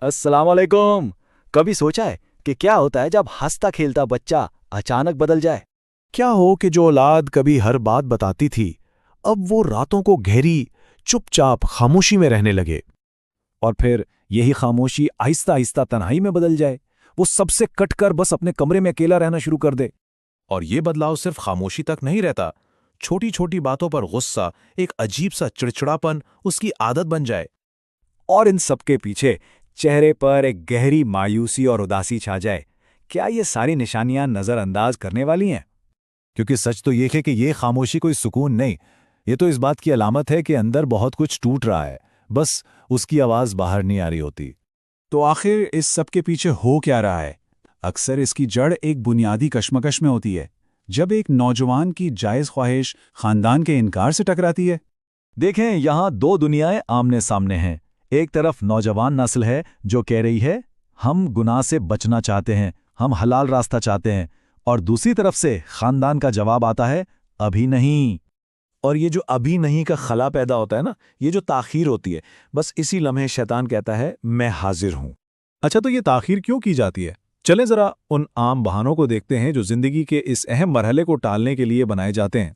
अस्सलाम वालेकुम। कभी सोचा है कि क्या होता है जब हंसता खेलता बच्चा अचानक बदल जाए? क्या हो कि जो औलाद कभी हर बात बताती थी, अब वो रातों को गहरी, चुपचाप खामोशी में रहने लगे। और फिर यही खामोशी आहिस्ता आहिस्ता तन्हाई में बदल जाए। वो सबसे कटकर बस अपने कमरे में अकेला रहना शुरू कर दे। और ये बदलाव सिर्फ खामोशी तक नहीं रहता, छोटी छोटी बातों पर गुस्सा, एक अजीब सा चिड़चिड़ापन उसकी आदत बन जाए। और इन सबके पीछे चेहरे पर एक गहरी मायूसी और उदासी छा जाए। क्या ये सारी निशानियां नजरअंदाज करने वाली हैं? क्योंकि सच तो ये है कि ये खामोशी कोई सुकून नहीं, ये तो इस बात की अलामत है कि अंदर बहुत कुछ टूट रहा है, बस उसकी आवाज बाहर नहीं आ रही होती। तो आखिर इस सब के पीछे हो क्या रहा है? अक्सर इसकी जड़ एक बुनियादी कश्मकश में होती है, जब एक नौजवान की जायज़ ख्वाहिश खानदान के इनकार से टकराती है। देखें, यहाँ दो दुनियाएं आमने सामने हैं। एक तरफ नौजवान नस्ल है जो कह रही है हम गुनाह से बचना चाहते हैं, हम हलाल रास्ता चाहते हैं, और दूसरी तरफ से खानदान का जवाब आता है अभी नहीं। और ये जो अभी नहीं का खला पैदा होता है ना, ये जो ताखीर होती है, बस इसी लम्हे शैतान कहता है मैं हाजिर हूं। अच्छा, तो ये ताखीर क्यों की जाती है? चलें जरा उन आम बहानों को देखते हैं जो जिंदगी के इस अहम मरहले को टालने के लिए बनाए जाते हैं।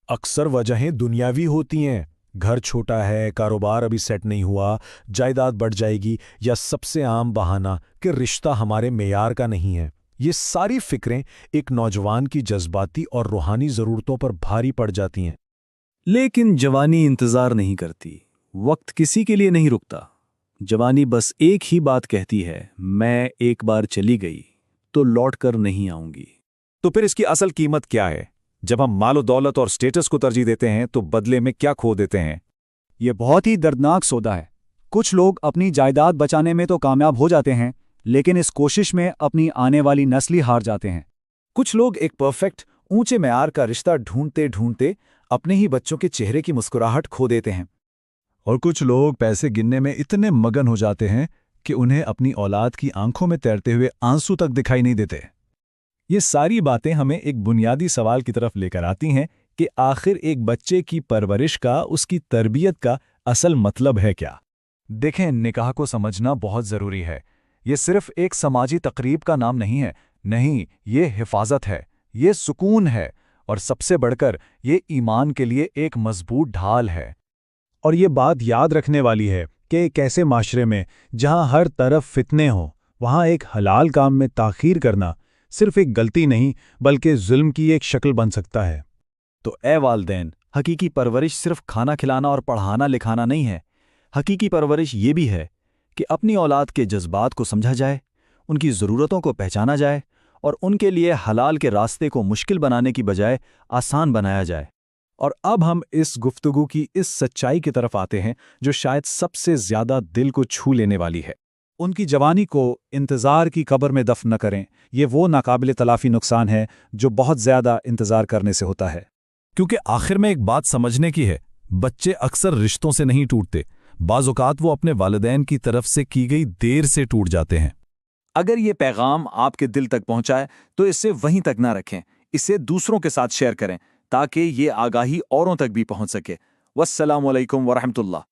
अक्सर वजहें दुनियावी होती हैं। घर छोटा है, कारोबार अभी सेट नहीं हुआ, जायदाद बढ़ जाएगी, या सबसे आम बहाना कि रिश्ता हमारे मेयार का नहीं है। ये सारी फिक्रें एक नौजवान की जज्बाती और रूहानी ज़रूरतों पर भारी पड़ जाती हैं। लेकिन जवानी इंतजार नहीं करती, वक्त किसी के लिए नहीं रुकता। जवानी बस एक ही बात कहती है, मैं एक बार चली गई तो लौट कर नहीं आऊंगी। तो फिर इसकी असल कीमत क्या है? जब हम मालो दौलत और स्टेटस को तरजीह देते हैं तो बदले में क्या खो देते हैं? ये बहुत ही दर्दनाक सौदा है। कुछ लोग अपनी जायदाद बचाने में तो कामयाब हो जाते हैं, लेकिन इस कोशिश में अपनी आने वाली नस्ल ही हार जाते हैं। कुछ लोग एक परफेक्ट, ऊंचे मेयार का रिश्ता ढूंढते ढूंढते अपने ही बच्चों के चेहरे की मुस्कुराहट खो देते हैं। और कुछ लोग पैसे गिनने में इतने मगन हो जाते हैं कि उन्हें अपनी औलाद की आंखों में तैरते हुए आंसू तक दिखाई नहीं देते। ये सारी बातें हमें एक बुनियादी सवाल की तरफ लेकर आती हैं कि आखिर एक बच्चे की परवरिश का, उसकी तरबियत का असल मतलब है क्या? देखें, निकाह को समझना बहुत ज़रूरी है। ये सिर्फ एक समाजी तकरीब का नाम नहीं है, नहीं, ये हिफाजत है, ये सुकून है, और सबसे बढ़कर ये ईमान के लिए एक मजबूत ढाल है। और ये बात याद रखने वाली है कि एक ऐसे माशरे में जहां हर तरफ फितने हों, वहां एक हलाल काम में ताख़ीर करना सिर्फ एक गलती नहीं बल्कि जुल्म की एक शक्ल बन सकता है। तो ए वालिदैन, हकीकी परवरिश सिर्फ खाना खिलाना और पढ़ाना लिखाना नहीं है। हकीकी परवरिश ये भी है कि अपनी औलाद के जज्बात को समझा जाए, उनकी ज़रूरतों को पहचाना जाए, और उनके लिए हलाल के रास्ते को मुश्किल बनाने की बजाय आसान बनाया जाए। और अब हम इस गुफ्तगू की इस सच्चाई की तरफ आते हैं जो शायद सबसे ज़्यादा दिल को छू लेने वाली है। उनकी जवानी को इंतज़ार की कब्र में दफन न करें। ये वो नाकाबिल तलाफ़ी नुकसान है जो बहुत ज़्यादा इंतज़ार करने से होता है। क्योंकि आखिर में एक बात समझने की है, बच्चे अक्सर रिश्तों से नहीं टूटते, बाज़ औक़ात वो अपने वालिदैन की तरफ से की गई देर से टूट जाते हैं। अगर ये पैगाम आपके दिल तक पहुंचाए तो इसे वहीं तक ना रखें, इसे दूसरों के साथ शेयर करें ताकि ये आगाही औरों तक भी पहुंच सके। वस्सलामु अलैकुम वरहमतुल्लाह।